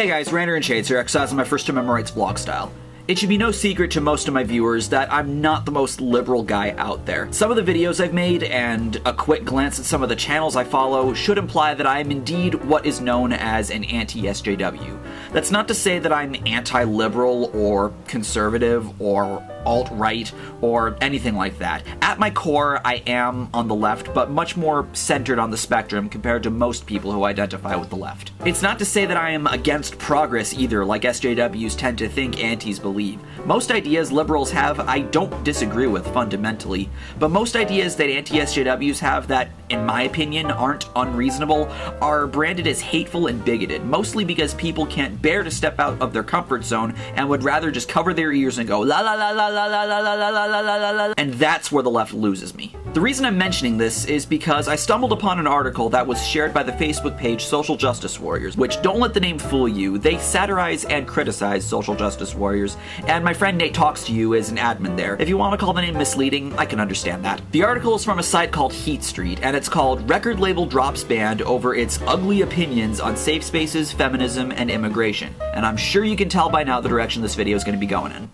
Hey guys, RanterInShades here, exercising my first amendment rights vlog style. It should be no secret to most of my viewers that I'm not the most liberal guy out there. Some of the videos I've made and a quick glance at some of the channels I follow should imply that I am indeed what is known as an anti-SJW. That's not to say that I'm anti-liberal or conservative or alt-right or anything like that. At my core, I am on the left, but much more centered on the spectrum compared to most people who identify with the left. It's not to say that I am against progress either, like SJWs tend to think antis believe. Most ideas liberals have, I don't disagree with fundamentally, but most ideas that anti-SJWs have that, in my opinion, aren't unreasonable are branded as hateful and bigoted, mostly because people can't bear to step out of their comfort zone and would rather just cover their ears and go la la la la la la la la la la la la la, and that's where the left loses me. The reason I'm mentioning this is because I stumbled upon an article that was shared by the Facebook page Social Justice Warriors, which, don't let the name fool you, they satirize and criticize social justice warriors, and my friend Nate Talks to You is an admin there. If you want to call the name misleading, I can understand that. The article is from a site called Heat Street, and it's called Record Label Drops Band Over Its Ugly Opinions on Safe Spaces, Feminism, and Immigration. And I'm sure you can tell by now the direction this video is going to be going in.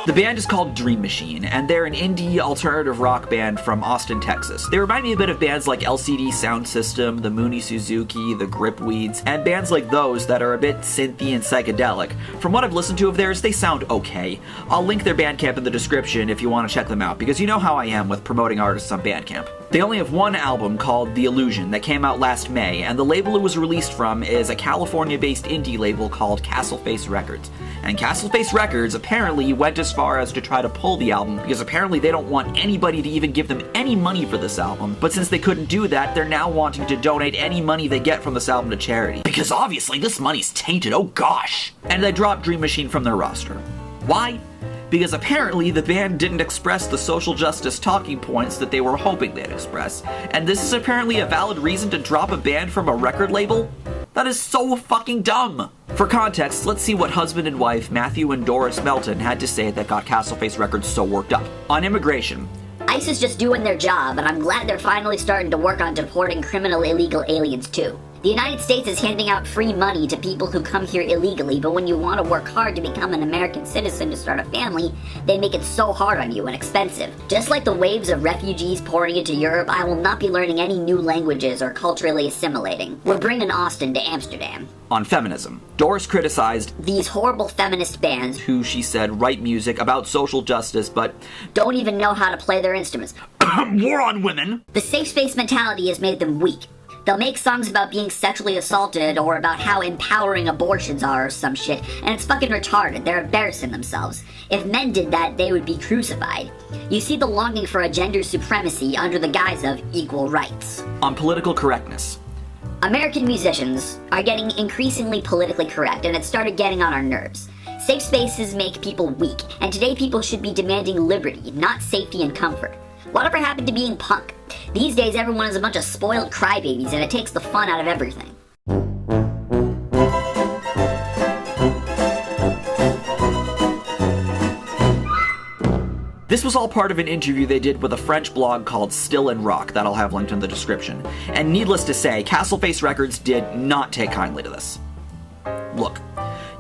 The band is called Dream Machine, and they're an indie alternative rock band from Austin, Texas. They remind me a bit of bands like LCD Sound System, the Mooney Suzuki, the Gripweeds, and bands like those that are a bit synthy and psychedelic. From what I've listened to of theirs, they sound okay. I'll link their Bandcamp in the description if you want to check them out, because you know how I am with promoting artists on Bandcamp. They only have one album called The Illusion that came out last May, and the label it was released from is a California-based indie label called Castleface Records. And Castleface Records apparently went as far as to try to pull the album, because apparently they don't want anybody to even give them any money for this album. But since they couldn't do that, they're now wanting to donate any money they get from this album to charity. Because obviously this money's tainted, oh gosh! And they dropped Dream Machine from their roster. Why? Because apparently the band didn't express the social justice talking points that they were hoping they'd express. And this is apparently a valid reason to drop a band from a record label? That is so fucking dumb! For context, let's see what husband and wife Matthew and Doris Melton had to say that got Castleface Records so worked up. On immigration, ICE is just doing their job, and I'm glad they're finally starting to work on deporting criminal illegal aliens too. The United States is handing out free money to people who come here illegally, but when you want to work hard to become an American citizen to start a family, they make it so hard on you and expensive. Just like the waves of refugees pouring into Europe, I will not be learning any new languages or culturally assimilating. We're bringing Austin to Amsterdam. On feminism, Doris criticized these horrible feminist bands who, she said, write music about social justice but don't even know how to play their instruments. War on women! The safe space mentality has made them weak. They'll make songs about being sexually assaulted or about how empowering abortions are or some shit, and it's fucking retarded. They're embarrassing themselves. If men did that, they would be crucified. You see the longing for a gender supremacy under the guise of equal rights. On political correctness, American musicians are getting increasingly politically correct, and it started getting on our nerves. Safe spaces make people weak, and today people should be demanding liberty, not safety and comfort. Whatever happened to being punk? These days everyone is a bunch of spoiled crybabies and it takes the fun out of everything. This was all part of an interview they did with a French blog called Still and Rock that I'll have linked in the description. And needless to say, Castleface Records did not take kindly to this. Look,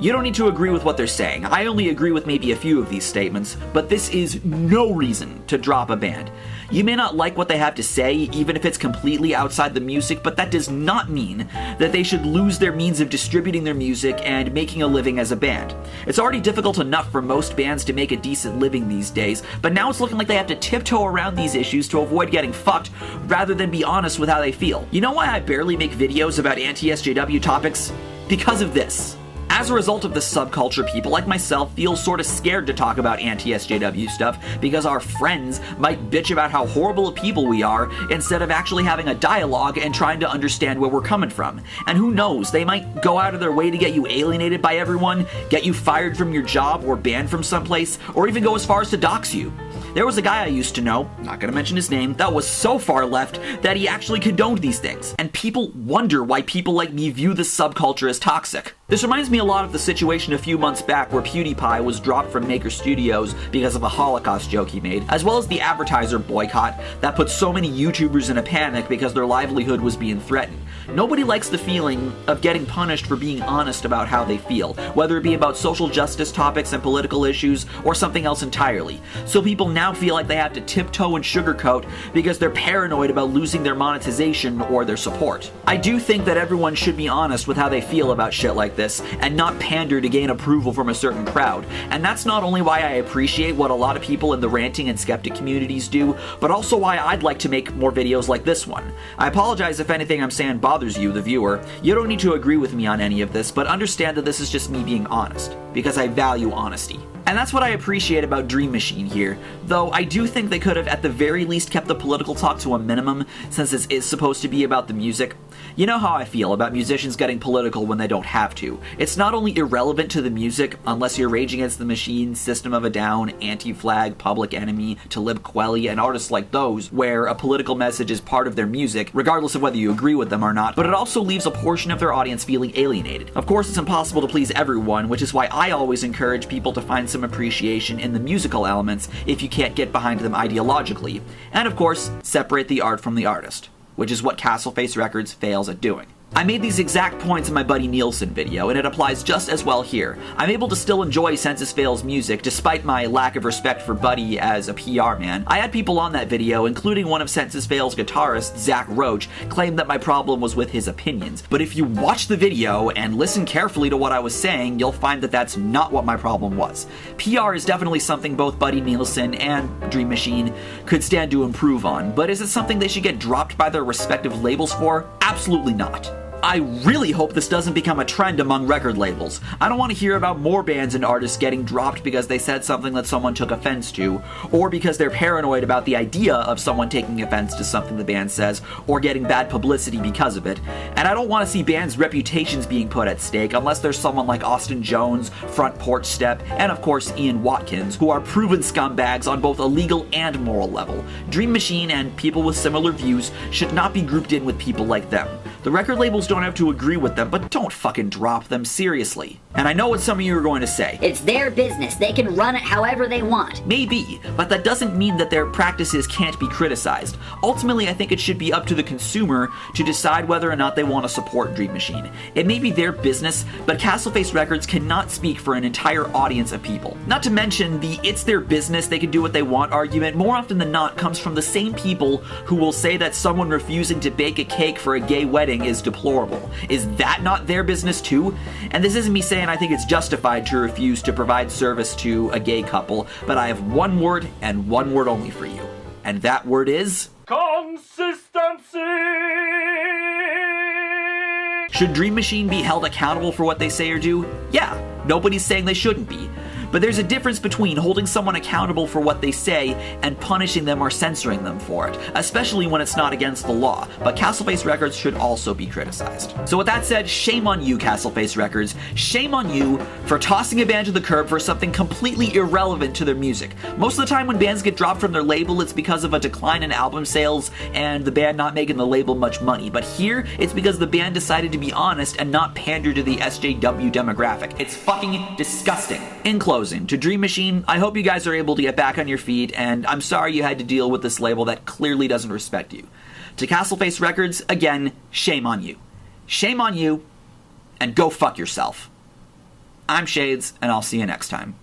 you don't need to agree with what they're saying. I only agree with maybe a few of these statements, but this is no reason to drop a band. You may not like what they have to say, even if it's completely outside the music, but that does not mean that they should lose their means of distributing their music and making a living as a band. It's already difficult enough for most bands to make a decent living these days, but now it's looking like they have to tiptoe around these issues to avoid getting fucked, rather than be honest with how they feel. You know why I barely make videos about anti-SJW topics? Because of this. As a result of this subculture, people like myself feel sort of scared to talk about anti-SJW stuff because our friends might bitch about how horrible of people we are instead of actually having a dialogue and trying to understand where we're coming from. And who knows, they might go out of their way to get you alienated by everyone, get you fired from your job or banned from someplace, or even go as far as to dox you. There was a guy I used to know, not gonna mention his name, that was so far left that he actually condoned these things. And people wonder why people like me view this subculture as toxic. This reminds me a lot of the situation a few months back where PewDiePie was dropped from Maker Studios because of a Holocaust joke he made, as well as the advertiser boycott that put so many YouTubers in a panic because their livelihood was being threatened. Nobody likes the feeling of getting punished for being honest about how they feel, whether it be about social justice topics and political issues or something else entirely. So people now feel like they have to tiptoe and sugarcoat because they're paranoid about losing their monetization or their support. I do think that everyone should be honest with how they feel about shit like this and not pander to gain approval from a certain crowd. And that's not only why I appreciate what a lot of people in the ranting and skeptic communities do, but also why I'd like to make more videos like this one. I apologize if anything I'm saying bothers you, the viewer. You don't need to agree with me on any of this, but understand that this is just me being honest, because I value honesty. And that's what I appreciate about Dream Machine here, though I do think they could have at the very least kept the political talk to a minimum, since this is supposed to be about the music. You know how I feel about musicians getting political when they don't have to. It's not only irrelevant to the music, unless you're Rage Against the Machine, System of a Down, Anti-Flag, Public Enemy, Talib Kweli, and artists like those, where a political message is part of their music, regardless of whether you agree with them or not, but it also leaves a portion of their audience feeling alienated. Of course, it's impossible to please everyone, which is why I always encourage people to find some appreciation in the musical elements if you can't get behind them ideologically, and of course, separate the art from the artist, which is what Castleface Records fails at doing. I made these exact points in my Buddy Nielsen video, and it applies just as well here. I'm able to still enjoy Census Fail's music, despite my lack of respect for Buddy as a PR man. I had people on that video, including one of Census Fail's guitarists, Zach Roach, claim that my problem was with his opinions. But if you watch the video and listen carefully to what I was saying, you'll find that that's not what my problem was. PR is definitely something both Buddy Nielsen and Dream Machine could stand to improve on, but is it something they should get dropped by their respective labels for? Absolutely not. I really hope this doesn't become a trend among record labels. I don't want to hear about more bands and artists getting dropped because they said something that someone took offense to, or because they're paranoid about the idea of someone taking offense to something the band says, or getting bad publicity because of it. And I don't want to see bands' reputations being put at stake unless there's someone like Austin Jones, Front Porch Step, and of course Ian Watkins, who are proven scumbags on both a legal and moral level. Dream Machine and people with similar views should not be grouped in with people like them. The record labels don't have to agree with them, but don't fucking drop them, seriously. And I know what some of you are going to say. It's their business. They can run it however they want. Maybe, but that doesn't mean that their practices can't be criticized. Ultimately, I think it should be up to the consumer to decide whether or not they want to support Dream Machine. It may be their business, but Castleface Records cannot speak for an entire audience of people. Not to mention, the it's their business, they can do what they want argument more often than not comes from the same people who will say that someone refusing to bake a cake for a gay wedding is deplorable. Is that not their business too? And this isn't me saying I think it's justified to refuse to provide service to a gay couple, but I have one word and one word only for you. And that word is... consistency! Should Dream Machine be held accountable for what they say or do? Yeah, nobody's saying they shouldn't be. But there's a difference between holding someone accountable for what they say and punishing them or censoring them for it, especially when it's not against the law. But Castleface Records should also be criticized. So with that said, shame on you, Castleface Records. Shame on you for tossing a band to the curb for something completely irrelevant to their music. Most of the time when bands get dropped from their label, it's because of a decline in album sales and the band not making the label much money. But here, it's because the band decided to be honest and not pander to the SJW demographic. It's fucking disgusting. In closing, to Dream Machine, I hope you guys are able to get back on your feet, and I'm sorry you had to deal with this label that clearly doesn't respect you. To Castleface Records, again, shame on you. Shame on you, and go fuck yourself. I'm Shades, and I'll see you next time.